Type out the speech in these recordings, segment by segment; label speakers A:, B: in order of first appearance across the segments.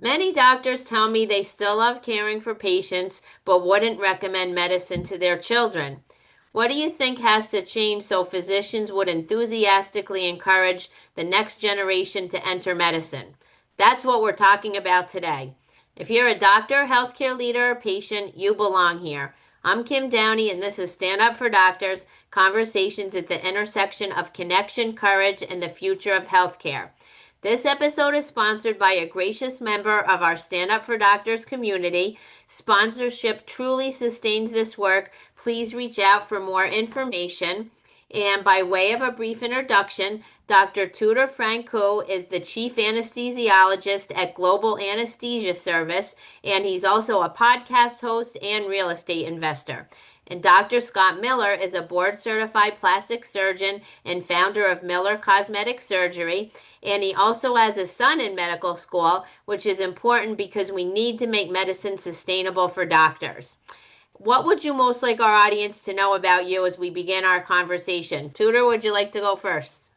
A: Many doctors tell me they still love caring for patients, but wouldn't recommend medicine to their children. What do you think has to change so physicians would enthusiastically encourage the next generation to enter medicine? That's what we're talking about today. If you're a doctor, healthcare leader, or patient, you belong here. I'm Kim Downey, and this is Stand Up for Doctors Conversations at the Intersection of Connection, Courage, and the Future of Healthcare. This episode is sponsored by a gracious member of our Stand Up for Doctors community. Sponsorship truly sustains this work. Please reach out for more information. And by way of a brief introduction, Dr. Tudor Francu is the Chief Anesthesiologist at Global Anesthesia Service, and he's also a podcast host and real estate investor. And Dr. Scott Miller is a board certified plastic surgeon and founder of Miller Cosmetic Surgery. And he also has a son in medical school, which is important because we need to make medicine sustainable for doctors. What would you most like our audience to know about you as we begin our conversation? Tudor, would you like to go first?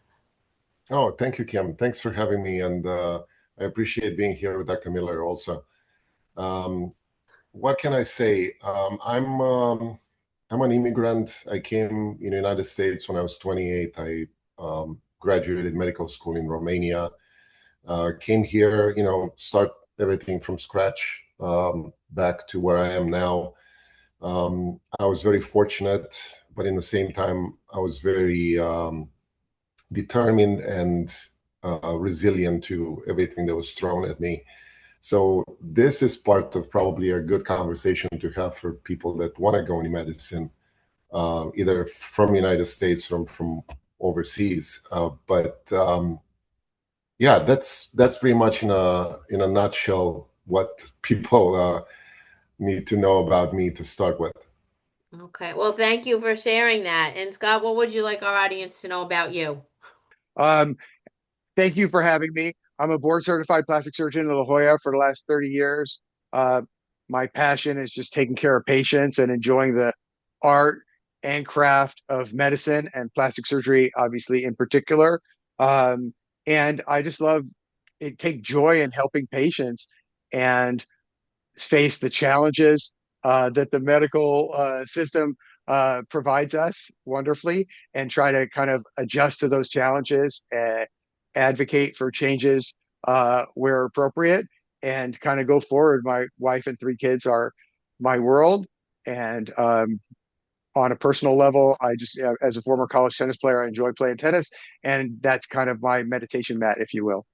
B: Oh, thank you, Kim. Thanks for having me, and I appreciate being here with Dr. Miller also. Um, what can I say? I'm an immigrant. I came in the United States when I was 28. I graduated medical school in Romania. Came here, start everything from scratch, back to where I am now. I was very fortunate, but in the same time, I was very determined and resilient to everything that was thrown at me. So this is part of probably a good conversation to have for people that want to go into medicine, either from the United States, from overseas. But yeah, that's pretty much in a nutshell what people need to know about me to start with.
A: Okay, well, thank you for sharing that. And Scott, what would you like our audience to know about you?
C: Um, Thank you for having me. I'm a board certified plastic surgeon in La Jolla for the last 30 years. Uh, my passion is just taking care of patients and enjoying the art and craft of medicine and plastic surgery, obviously in particular. And I just love it, take joy in helping patients and face the challenges that the medical system provides us wonderfully and try to kind of adjust to those challenges and advocate for changes where appropriate and kind of go forward. My wife and three kids are my world. And on a personal level, I just, as a former college tennis player, I enjoy playing tennis. And that's kind of my meditation mat, if you will.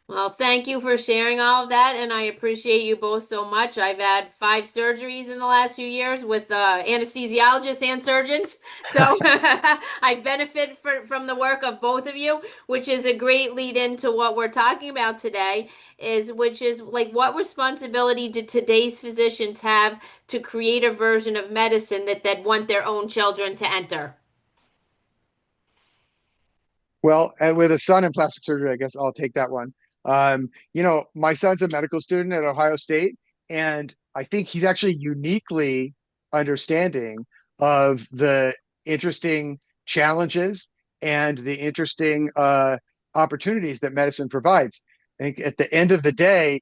A: Well, thank you for sharing all of that, and I appreciate you both so much. I've had 5 surgeries in the last few years with anesthesiologists and surgeons, so I benefit from the work of both of you, which is a great lead into what we're talking about today. Which is like what responsibility do today's physicians have to create a version of medicine that they'd want their own children to enter?
C: Well, and with a son in plastic surgery, I guess I'll take that one. My son's a medical student at Ohio State, and I think he's actually uniquely understanding of the interesting challenges and the interesting opportunities that medicine provides. I think at the end of the day,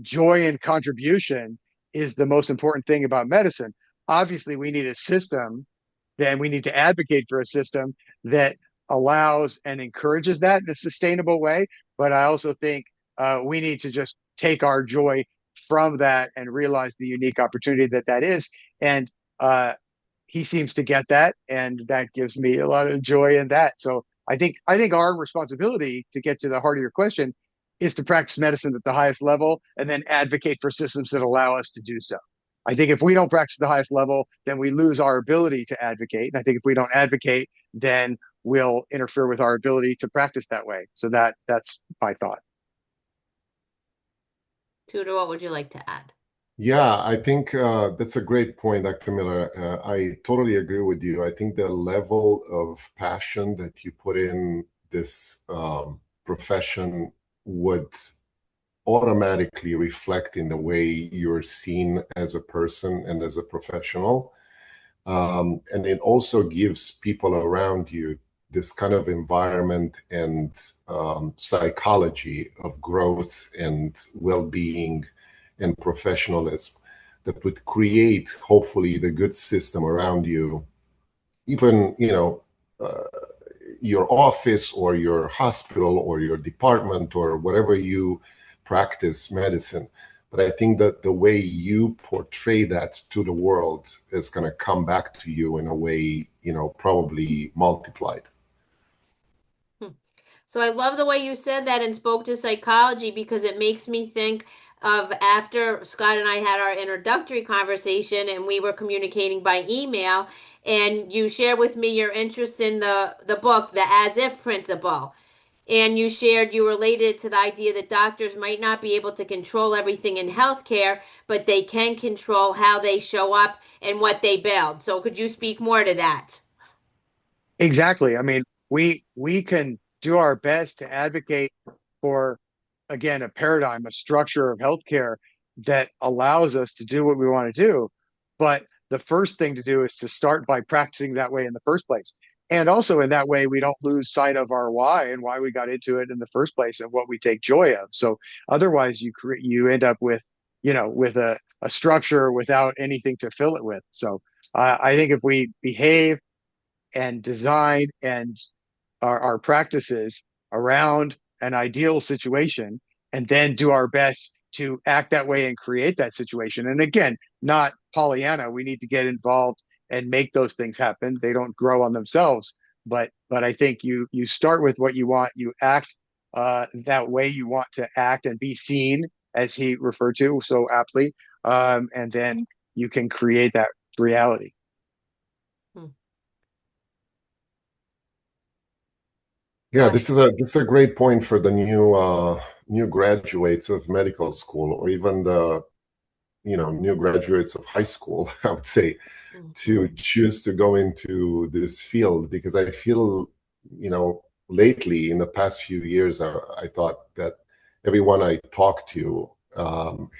C: joy and contribution is the most important thing about medicine. Obviously, we need a system, then we need to advocate for a system that allows and encourages that in a sustainable way. But I also think we need to just take our joy from that and realize the unique opportunity that that is. And he seems to get that, and that gives me a lot of joy in that. So I think our responsibility to get to the heart of your question is to practice medicine at the highest level and then advocate for systems that allow us to do so. I think if we don't practice at the highest level, then we lose our ability to advocate. And I think if we don't advocate, then will interfere with our ability to practice that way. So that's my thought.
A: Tudor, what would you like to add?
B: Yeah, I think that's a great point, Dr. Miller. I totally agree with you. I think the level of passion that you put in this profession would automatically reflect in the way you're seen as a person and as a professional. And it also gives people around you this kind of environment and psychology of growth and well-being and professionalism that would create, hopefully, the good system around you, even, your office or your hospital or your department or whatever you practice medicine. But I think that the way you portray that to the world is going to come back to you in a way, probably multiplied.
A: So I love the way you said that and spoke to psychology, because it makes me think of after Scott and I had our introductory conversation and we were communicating by email, and you shared with me your interest in the book, The As If Principle. And you shared you related to the idea that doctors might not be able to control everything in healthcare, but they can control how they show up and what they build. So could you speak more to that?
C: Exactly. I mean, we can do our best to advocate for, again, a paradigm, a structure of healthcare that allows us to do what we want to do. But the first thing to do is to start by practicing that way in the first place. And also in that way, we don't lose sight of our why and why we got into it in the first place and what we take joy of. So otherwise you end up with, with a structure without anything to fill it with. So I think if we behave and design and our practices around an ideal situation and then do our best to act that way and create that situation. And again, not Pollyanna. We need to get involved and make those things happen. They don't grow on themselves. But I think you start with what you want. You act that way you want to act and be seen, as he referred to so aptly, and then you can create that reality.
A: Hmm.
B: Yeah, this is a great point for the new graduates of medical school, or even the new graduates of high school, I would say, to choose to go into this field, because I feel, lately in the past few years, I thought that everyone I talked to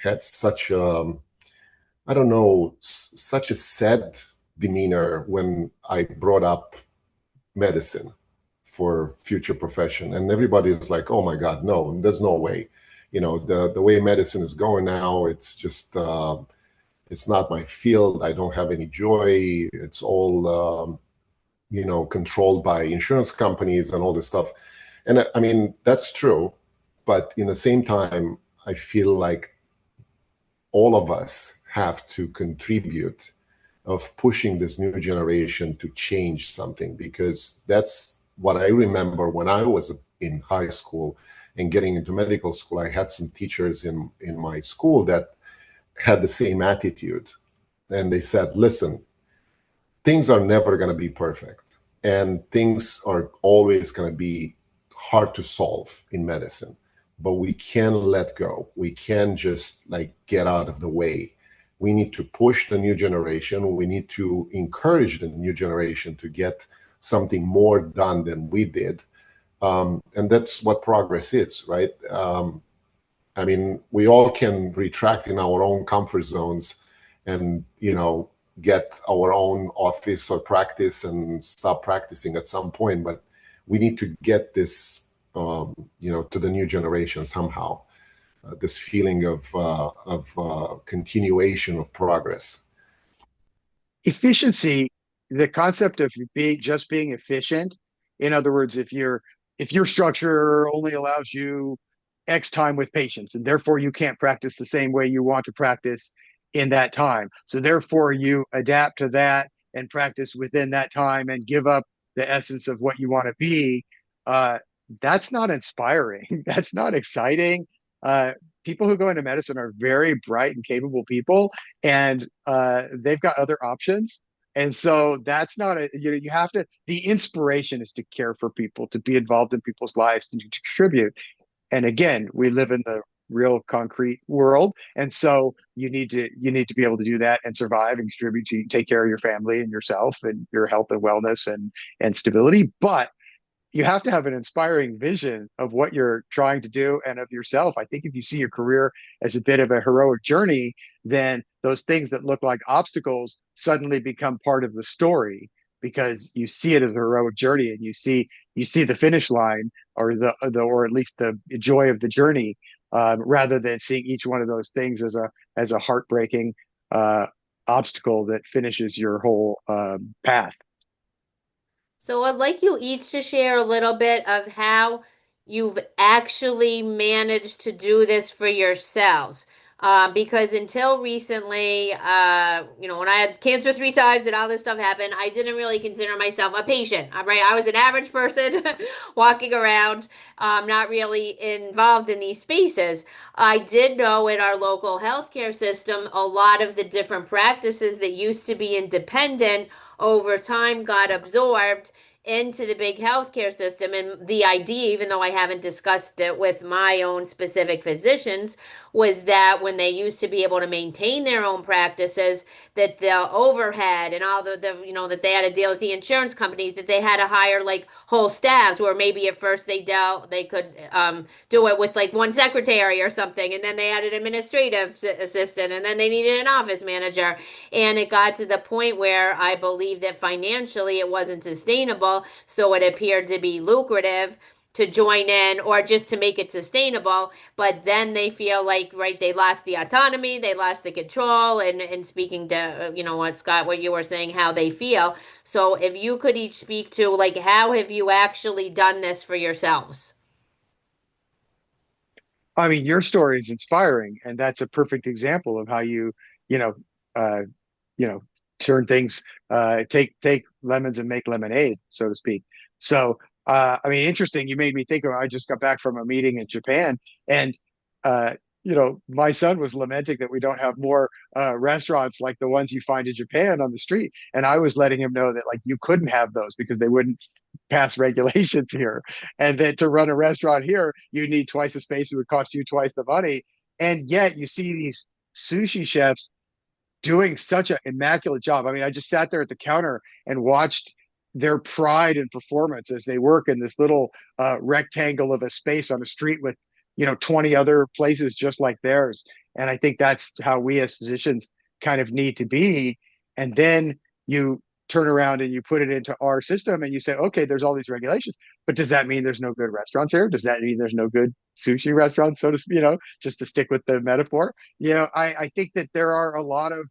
B: had such I don't know, such a sad demeanor when I brought up medicine for future profession, and everybody is like, "Oh my God, no, there's no way." The way medicine is going now, it's just it's not my field. I don't have any joy. It's all controlled by insurance companies and all this stuff. And I mean, that's true, but in the same time, I feel like all of us have to contribute of pushing this new generation to change something, because that's what I remember when I was in high school and getting into medical school. I had some teachers in my school that had the same attitude, and they said, listen, things are never going to be perfect, and things are always going to be hard to solve in medicine, but we can let go. We can just like get out of the way. We need to push the new generation. We need to encourage the new generation to get something more done than we did. And that's what progress is, right? I mean, we all can retract in our own comfort zones and, get our own office or practice and stop practicing at some point. But we need to get this, to the new generation somehow. This feeling of continuation of progress.
C: Efficiency, the concept of being efficient. In other words, if your structure only allows you X time with patients, and therefore you can't practice the same way you want to practice in that time. So therefore you adapt to that and practice within that time and give up the essence of what you want to be. Uh, that's not inspiring. That's not exciting. Uh, People who go into medicine are very bright and capable people, and they've got other options. And so that's not you have to, the inspiration is to care for people, to be involved in people's lives and to contribute. And again, we live in the real concrete world. And so you need to be able to do that and survive and contribute to take care of your family and yourself and your health and wellness and stability. But you have to have an inspiring vision of what you're trying to do and of yourself. I think if you see your career as a bit of a heroic journey, then those things that look like obstacles suddenly become part of the story. because you see it as a heroic journey, and you see the finish line, or or at least the joy of the journey, rather than seeing each one of those things as a heartbreaking obstacle that finishes your whole path.
A: So I'd like you each to share a little bit of how you've actually managed to do this for yourselves. Because until recently, when I had cancer 3 times and all this stuff happened, I didn't really consider myself a patient. Right? I was an average person walking around, not really involved in these spaces. I did know in our local healthcare system, a lot of the different practices that used to be independent over time got absorbed into the big healthcare system. And the idea, even though I haven't discussed it with my own specific physicians, was that when they used to be able to maintain their own practices, that the overhead and all that they had to deal with the insurance companies, that they had to hire like whole staffs, where maybe at first they could do it with like one secretary or something, and then they had an administrative assistant, and then they needed an office manager. And it got to the point where I believe that financially it wasn't sustainable. So it appeared to be lucrative to join in or just to make it sustainable. But then they feel like, right, they lost the autonomy, they lost the control. And speaking to, what Scott, what you were saying, how they feel. So if you could each speak to, like, how have you actually done this for yourselves?
C: I mean, your story is inspiring, and that's a perfect example of how you know, uh, you know, turn things, take lemons and make lemonade, so to speak. So, I mean, interesting. You made me think of. I just got back from a meeting in Japan, and uh, my son was lamenting that we don't have more restaurants like the ones you find in Japan on the street, and I was letting him know that like you couldn't have those because they wouldn't pass regulations here, and that to run a restaurant here, you need twice the space. It would cost you twice the money, and yet you see these sushi chefs doing such an immaculate job. I mean, I just sat there at the counter and watched their pride and performance as they work in this little rectangle of a space on a street with 20 other places just like theirs. And I think that's how we as physicians kind of need to be. And then you turn around and you put it into our system and you say, okay, there's all these regulations, but does that mean there's no good restaurants here? Does that mean there's no good sushi restaurants, so to speak, just to stick with the metaphor? I think that there are a lot of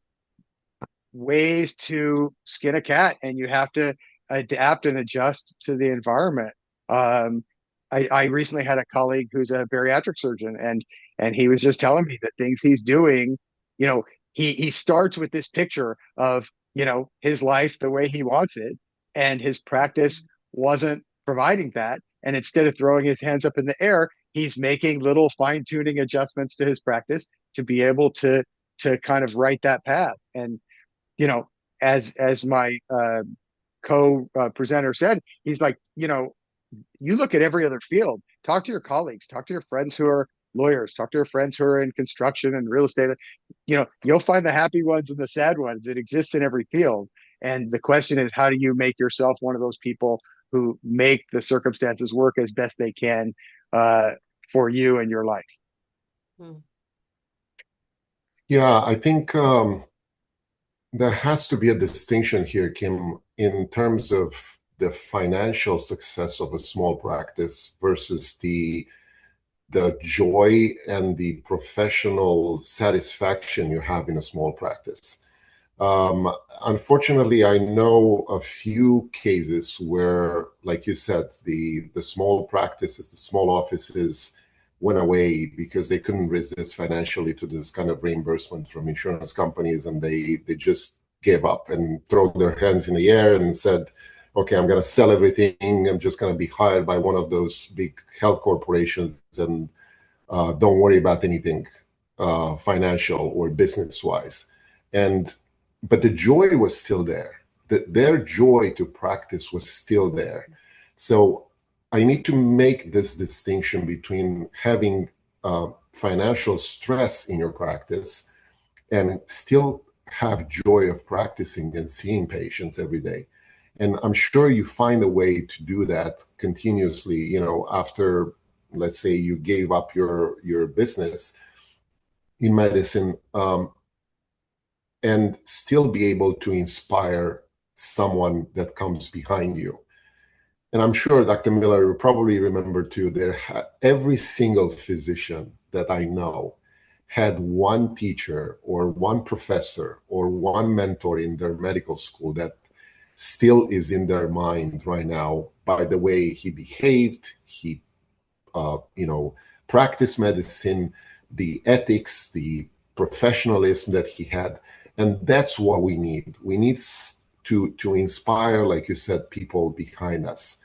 C: ways to skin a cat, and you have to adapt and adjust to the environment. I recently had a colleague who's a bariatric surgeon, and he was just telling me that things he's doing, you know, he starts with this picture of his life the way he wants it, and his practice wasn't providing that. And instead of throwing his hands up in the air, he's making little fine tuning adjustments to his practice to be able to kind of write that path. And you know, as my co-presenter said, he's like, you look at every other field, talk to your colleagues, talk to your friends who are lawyers, talk to your friends who are in construction and real estate. You'll find the happy ones and the sad ones. It exists in every field. And the question is, how do you make yourself one of those people who make the circumstances work as best they can for you and your life?
A: Hmm.
B: Yeah, I think there has to be a distinction here, Kim, in terms of the financial success of a small practice versus the joy and the professional satisfaction you have in a small practice. Unfortunately, I know a few cases where, like you said, the small practices, the small offices went away because they couldn't resist financially to this kind of reimbursement from insurance companies, and they just gave up and throw their hands in the air and said, okay, I'm going to sell everything. I'm just going to be hired by one of those big health corporations and don't worry about anything financial or business wise. But the joy was still there. Their joy to practice was still there. So I need to make this distinction between having financial stress in your practice and still have joy of practicing and seeing patients every day. And I'm sure you find a way to do that continuously, after, let's say, you gave up your business in medicine, and still be able to inspire someone that comes behind you. And I'm sure Dr. Miller will probably remember too, every single physician that I know had one teacher or one professor or one mentor in their medical school that still is in their mind right now by the way he behaved, he, practiced medicine, the ethics, the professionalism that he had. And that's what we need. We need to inspire, like you said, people behind us.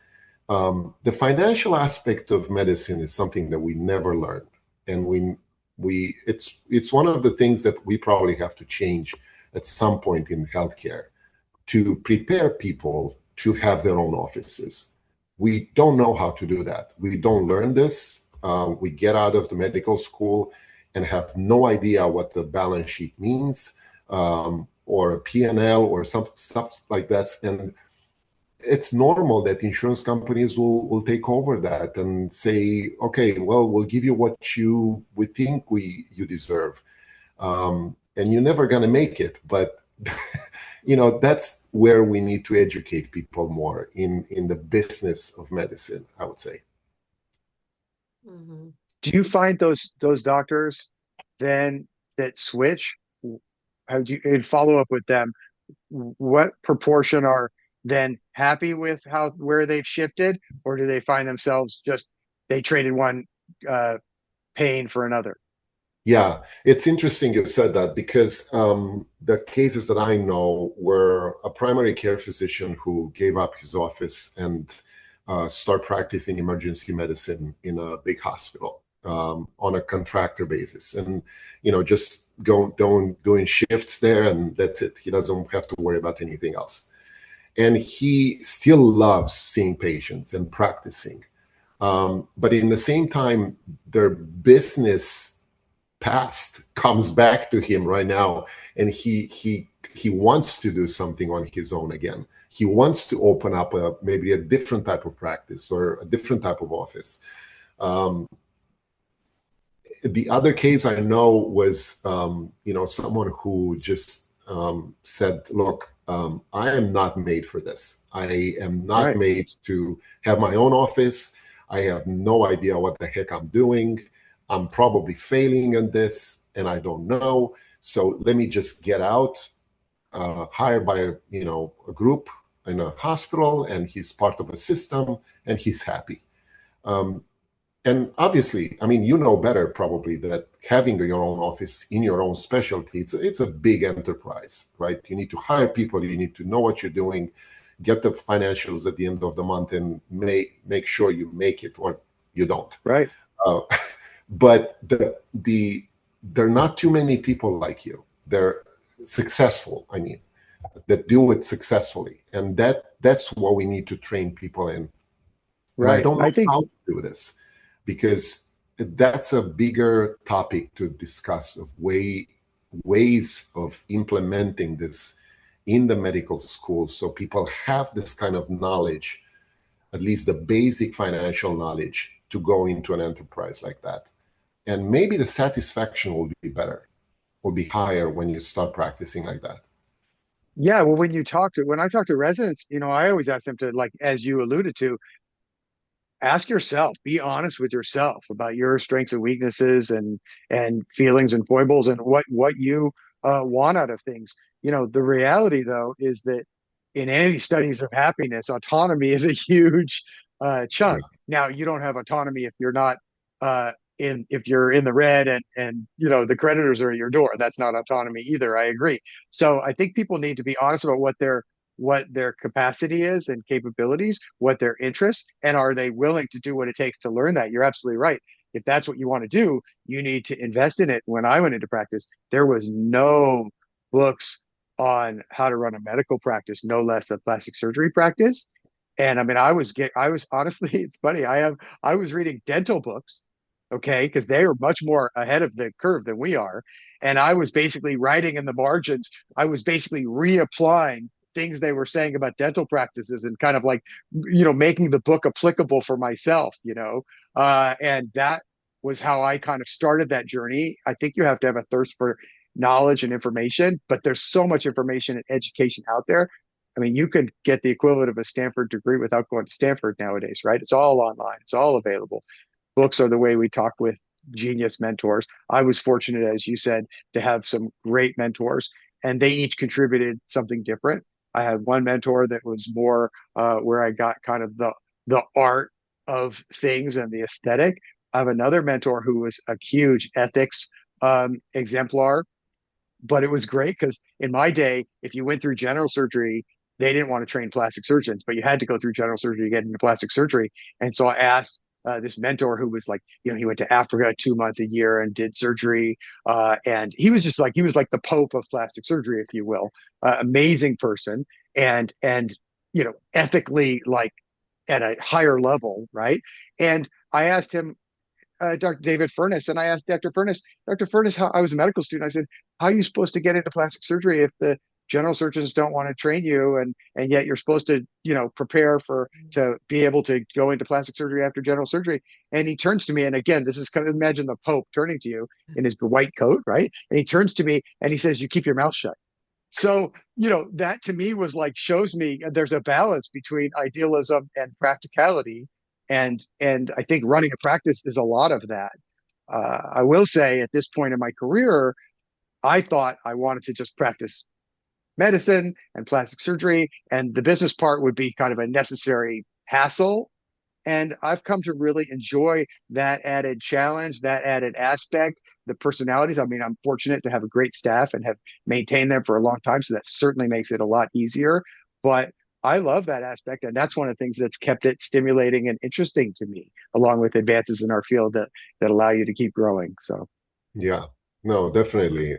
B: The financial aspect of medicine is something that we never learned, and it's one of the things that we probably have to change at some point in healthcare to prepare people to have their own offices. We don't know how to do that. We don't learn this. We get out of the medical school and have no idea what the balance sheet means, or a P&L or some stuff like that. And it's normal that insurance companies will take over that and say, okay, well, we'll give you what we think you deserve. And you're never going to make it. But, that's where we need to educate people more in the business of medicine, I would say.
A: Mm-hmm.
C: Do you find those doctors then that switch? How do you, in follow up with them, what proportion are then happy with where they've shifted, or do they find themselves just they traded one uh, pain for another?
B: Yeah, it's interesting you said that because the cases that I know were a primary care physician who gave up his office and start practicing emergency medicine in a big hospital on a contractor basis, and just doing shifts there, and that's it. He doesn't have to worry about anything else, and he still loves seeing patients and practicing. But in the same time, their business past comes back to him right now, and he wants to do something on his own again. He wants to open up maybe a different type of practice or a different type of office. The other case I know was someone who just said, look, I am not made for this. I am not
C: Right.
B: made to have my own office. I have no idea what the heck I'm doing. I'm probably failing in this and I don't know. So let me just get out, hired by a group in a hospital, and he's part of a system and he's happy. And obviously, I mean, better probably that having your own office in your own specialty, it's a big enterprise, right? You need to hire people, you need to know what you're doing, get the financials at the end of the month, and make sure you make it or you don't.
C: Right.
B: Uh, but there are not too many people like you. They're successful, I mean, that do it successfully. And that's what we need to train people in. And I
C: Right.
B: don't
C: I
B: know
C: think,
B: how to do this because that's a bigger topic to discuss of ways of implementing this in the medical schools so people have this kind of knowledge, at least the basic financial knowledge, to go into an enterprise like that. And maybe the satisfaction will be better, will be higher when you start practicing like that.
C: yeah, well, when I talk to residents, I always ask them to, like, as you alluded to, ask yourself, be honest with yourself about your strengths and weaknesses and feelings and foibles and what you want out of things. The reality though is that in any studies of happiness, autonomy is a huge
B: Yeah,
C: chunk. Now, you don't have autonomy if you're not if you're in the red and the creditors are at your door. That's not autonomy either. I agree. So I think people need to be honest about what their capacity is and capabilities, what their interests, and are they willing to do what it takes to learn that? You're absolutely right. If that's what you want to do, you need to invest in it. When I went into practice, there was no books on how to run a medical practice, no less a plastic surgery practice. And I mean, I was honestly, it's funny. I was reading dental books, okay, because they are much more ahead of the curve than we are. And I was basically writing in the margins. I was basically reapplying things they were saying about dental practices and kind of like, making the book applicable for myself, and that was how I kind of started that journey. I think you have to have a thirst for knowledge and information, but there's so much information and education out there. I mean, you could get the equivalent of a Stanford degree without going to Stanford nowadays, right? It's all online, it's all available. Books are the way we talk with genius mentors. I was fortunate, as you said, to have some great mentors, and they each contributed something different. I had one mentor that was more where I got kind of the art of things and the aesthetic. I have another mentor who was a huge ethics exemplar, but it was great because in my day, if you went through general surgery, they didn't want to train plastic surgeons, but you had to go through general surgery to get into plastic surgery. And so I asked this mentor who was like, he went to Africa 2 months a year and did surgery. And he was like the Pope of plastic surgery, if you will. Amazing person. And, ethically like at a higher level. Right. And I asked him, Dr. David Furness, and I asked Dr. Furness, how I was a medical student. I said, "How are you supposed to get into plastic surgery if the general surgeons don't want to train you, and yet you're supposed to, prepare to be able to go into plastic surgery after general surgery?" And he turns to me, and again, this is kind of imagine the Pope turning to you in his white coat, right? And he turns to me and he says, "You keep your mouth shut." So, that to me was like shows me there's a balance between idealism and practicality. And I think running a practice is a lot of that. I will say at this point in my career, I thought I wanted to just practice medicine and plastic surgery, and the business part would be kind of a necessary hassle. And I've come to really enjoy that added challenge, that added aspect, the personalities. I mean, I'm fortunate to have a great staff and have maintained them for a long time. So that certainly makes it a lot easier. But I love that aspect. And that's one of the things that's kept it stimulating and interesting to me, along with advances in our field that allow you to keep growing. So,
B: Yeah, no, definitely.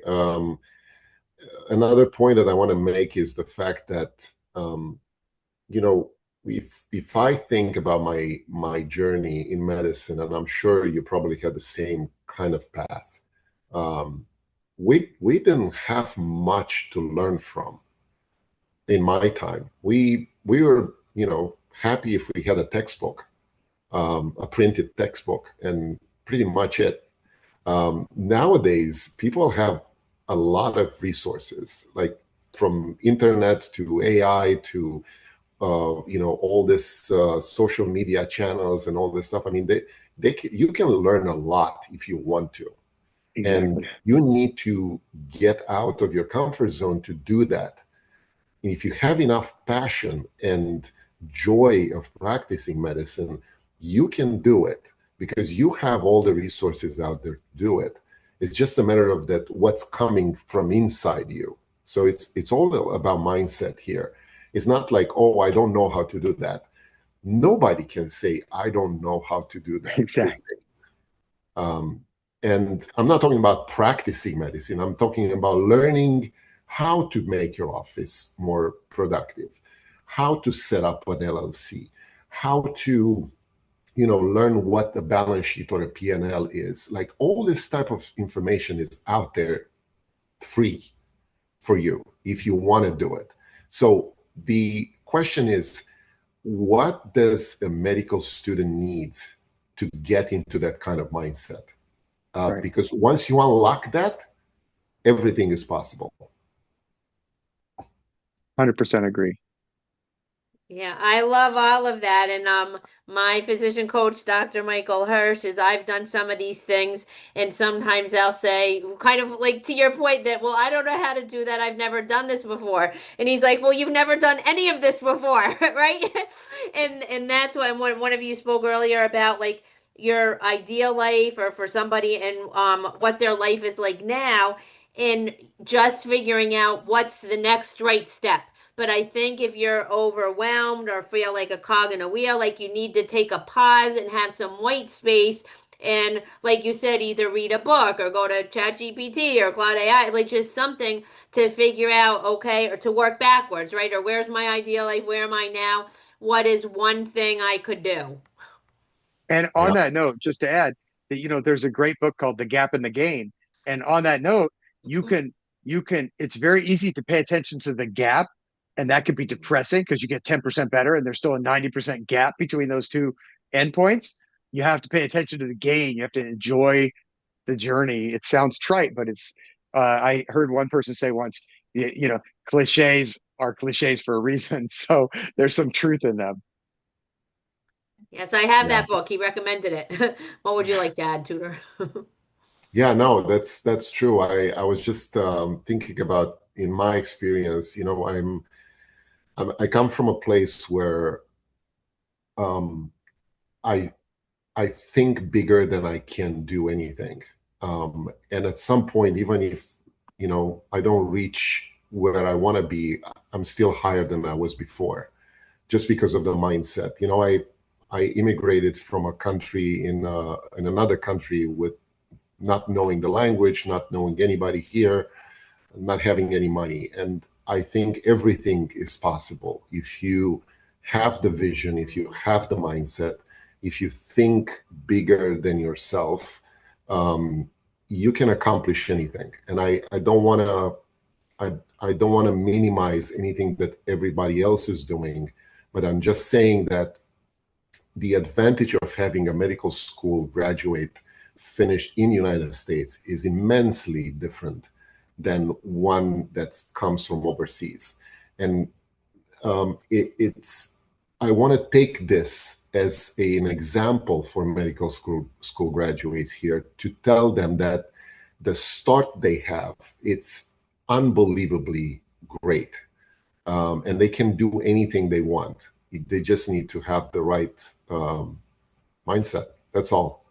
B: Another point that I want to make is the fact that, you know, if I think about my journey in medicine, and I'm sure you probably had the same kind of path, we didn't have much to learn from in my time. We were, happy if we had a textbook, a printed textbook, and pretty much it. Nowadays, people have a lot of resources, like from internet to AI to all this social media channels and all this stuff. I mean, you can learn a lot if you want to,
C: exactly.
B: and you need to get out of your comfort zone to do that. If you have enough passion and joy of practicing medicine, you can do it because you have all the resources out there to do it. It's just a matter of that what's coming from inside you. So it's all about mindset here. It's not like, oh, I don't know how to do that. Nobody can say, I don't know how to do that.
C: Exactly.
B: And I'm not talking about practicing medicine. I'm talking about learning how to make your office more productive, how to set up an LLC, how to learn what the balance sheet or a P&L is. Like all this type of information is out there free for you if you want to do it. So the question is, what does a medical student needs to get into that kind of mindset?
C: Right.
B: Because once you unlock that, everything is possible.
C: 100% agree.
A: Yeah, I love all of that. And my physician coach, Dr. Michael Hirsch, is I've done some of these things, and sometimes they'll say, kind of like to your point, that, well, I don't know how to do that. I've never done this before. And he's like, well, you've never done any of this before, right? And that's why when one of you spoke earlier about like your ideal life or for somebody and what their life is like now, and just figuring out what's the next right step. But I think if you're overwhelmed or feel like a cog in a wheel, like you need to take a pause and have some white space. And like you said, either read a book or go to ChatGPT or Cloud AI, like just something to figure out, okay, or to work backwards, right? Or where's my ideal life? Where am I now? What is one thing I could do?
C: And on
B: Yeah.
C: that note, just to add that, there's a great book called The Gap and the Gain. And on that note, you can, it's very easy to pay attention to the gap. And that could be depressing because you get 10% better and there's still a 90% gap between those two endpoints. You have to pay attention to the gain. You have to enjoy the journey. It sounds trite, but I heard one person say once, cliches are cliches for a reason. So there's some truth in them.
A: Yes, I have
B: Yeah.
A: that book. He recommended it. What would you like to add, Tudor?
B: Yeah, no, that's true. I was just thinking about in my experience, I come from a place where um, I I think bigger than I can do anything. And at some point, even if, I don't reach where I want to be, I'm still higher than I was before, just because of the mindset. I immigrated from a country in another country with not knowing the language, not knowing anybody here, not having any money. And I think everything is possible if you have the vision, if you have the mindset, if you think bigger than yourself, um, you can accomplish anything. And I don't want to I don't want to minimize anything that everybody else is doing, but I'm just saying that the advantage of having a medical school graduate finished in United States is immensely different than one that comes from overseas. And it's I want to take this as an example for medical school graduates here to tell them that the start they have, it's unbelievably great, and they can do anything they want. They just need to have the right mindset. That's all.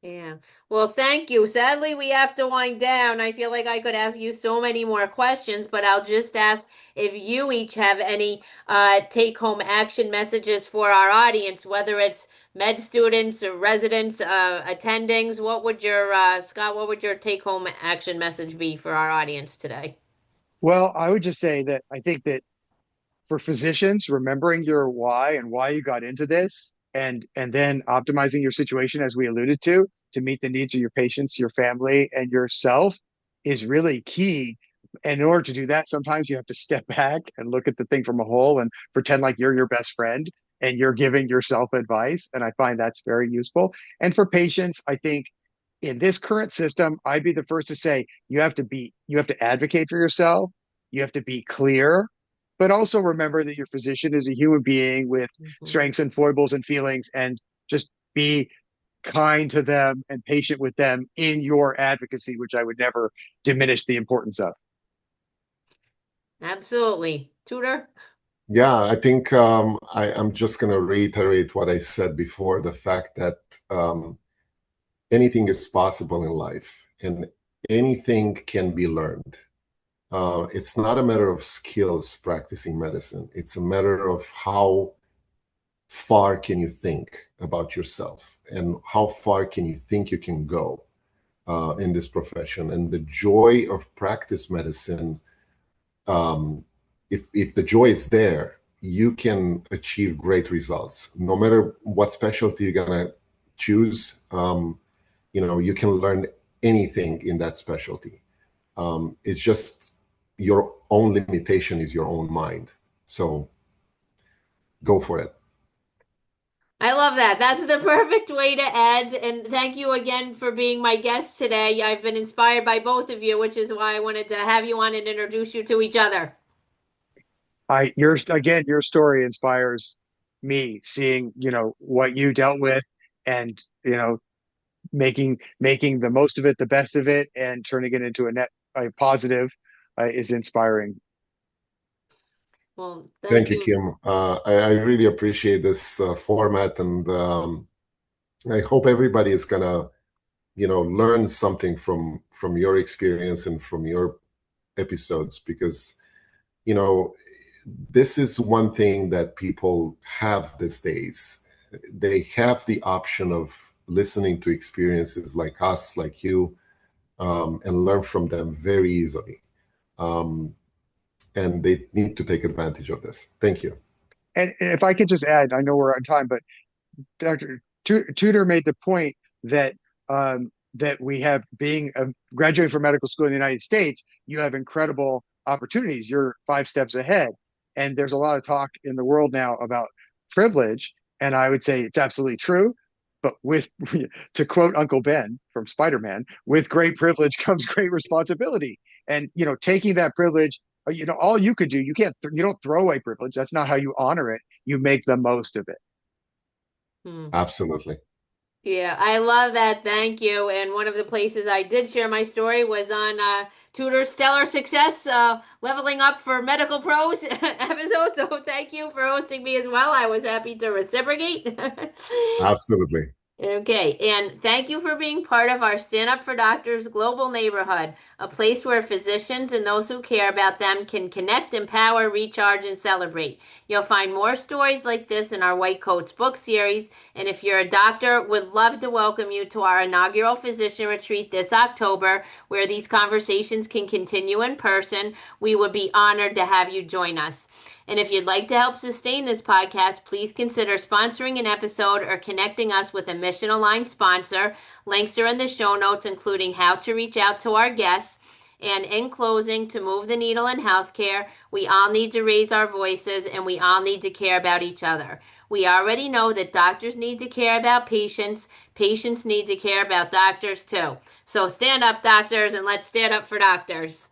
A: Yeah. Well, thank you. Sadly, we have to wind down. I feel like I could ask you so many more questions, but I'll just ask if you each have any take-home action messages for our audience, whether it's med students or residents, attendings. What would your Scott, what would your take-home action message be for our audience today?
C: Well, I would just say that I think that for physicians, remembering your why and why you got into this, and then optimizing your situation, as we alluded to meet the needs of your patients, your family, and yourself is really key. And in order to do that, sometimes you have to step back and look at the thing from a whole and pretend like you're your best friend and you're giving yourself advice. And I find that's very useful. And for patients, I think in this current system, I'd be the first to say you have to advocate for yourself. You have to be clear, but also remember that your physician is a human being with
A: Mhm.
C: strengths and foibles and feelings, and just be kind to them and patient with them in your advocacy, which I would never diminish the importance of.
A: Absolutely. Tudor?
B: Yeah, I think I'm just going to reiterate what I said before, the fact that um, anything is possible in life and anything can be learned. It's not a matter of skills practicing medicine. It's a matter of how far can you think about yourself and how far can you think you can go in this profession. And the joy of practice medicine, um, if the joy is there, you can achieve great results. No matter what specialty you're gonna choose, you can learn anything in that specialty. It's just your own limitation is your own mind. So go for it.
A: I love that. That's the perfect way to end. And thank you again for being my guest today. I've been inspired by both of you, which is why I wanted to have you on and introduce you to each other.
C: Your story inspires me, seeing, what you dealt with, and, making the most of it, the best of it, and turning it into a positive, is inspiring.
A: Well, thank
B: Thank you,
A: you.
B: Kim. I really appreciate this format, and I hope everybody is gonna, learn something from your experience and from your episodes, because you know this is one thing that people have these days. They have the option of listening to experiences like us, like you, and learn from them very easily. Um, and they need to take advantage of this. Thank you.
C: And if I could just add, I know we're on time, but Dr. Tudor made the point that that we have being graduating from medical school in the United States, you have incredible opportunities. You're 5 steps ahead, and there's a lot of talk in the world now about privilege, and I would say it's absolutely true. But with, to quote Uncle Ben from Spider-Man, with great privilege comes great responsibility, and taking that privilege all you could do, you don't throw away privilege. That's not how you honor it. You make the most of it.
A: Hmm.
B: Absolutely.
A: Yeah, I love that. Thank you. And one of the places I did share my story was on Tudor's Stellar Success, Leveling Up for Medical Pros episode. So thank you for hosting me as well. I was happy to reciprocate.
B: Absolutely.
A: Okay, and thank you for being part of our Stand Up for Doctors global neighborhood, a place where physicians and those who care about them can connect, empower, recharge, and celebrate. You'll find more stories like this in our White Coats book series, and if you're a doctor, would love to welcome you to our inaugural physician retreat this October, where these conversations can continue in person. We would be honored to have you join us. And if you'd like to help sustain this podcast, please consider sponsoring an episode or connecting us with a mission aligned sponsor. Links are in the show notes, including how to reach out to our guests. And in closing, to move the needle in healthcare, we all need to raise our voices and we all need to care about each other. We already know that doctors need to care about patients. Patients need to care about doctors too. So stand up, doctors, and let's stand up for doctors.